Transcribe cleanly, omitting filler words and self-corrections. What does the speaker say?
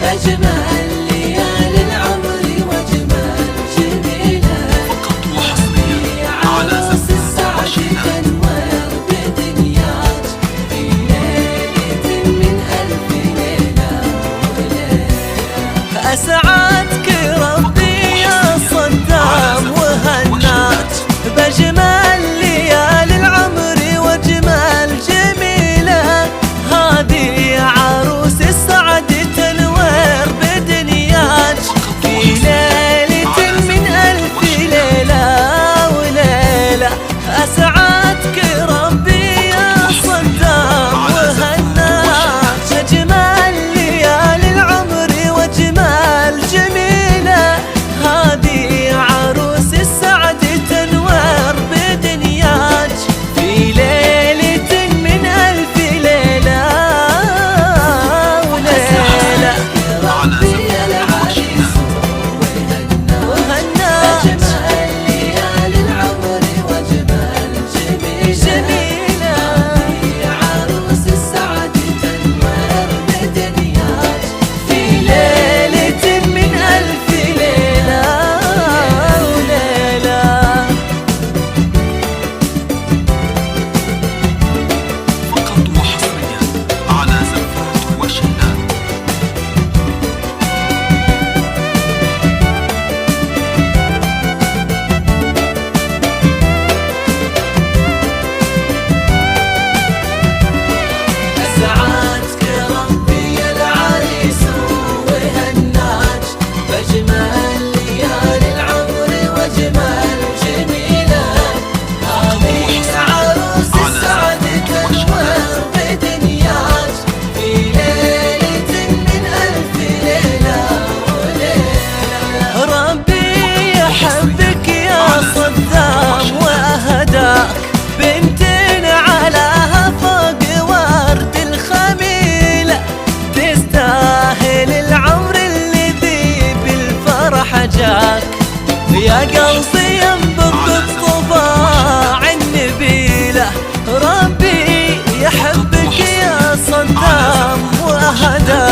فاجمل ليالي العمر واجمل جميلة. فقط وحصريا على زفاف وشينات. تنور بدنياك في ليلة من ألف ليلة وليلة. أسعدك ربي يا صدام وهناك بأجمل ليالي العمر واجمل جميلة. هذه عروس السعد تنور بدنياك في ليلة من ألف ليلة وليلة. أسعدك ربي يا صدام وهناك أجمل ليالي العمر واجمل جميلة. هذه عروس السعد تنور بدنياك في ليلة من ألف ليلة وليلة. ربي العريس وهناك أجمل ليالي العمر واجمل جميلة. هذه عروس السعد تنور بدنياك في ليلة من ألف ليلة وليلة. فقط وحصريا على زفاف وشينات. أسعدك ربي العريس وهناك بأجمل ليالي العمر واجمل جميلة. هذه عروس السعد تنور بدنياك في ليلة من ألف ليلة وليلة. ربي يحبك يا صدام وأهداك بنت علىها فوق ورد الخميلة. تستاهل العمر الذي بالفرح جاك يا قلبي ينبض بطباع النبيلة. ربي يحبك يا صدام وهداك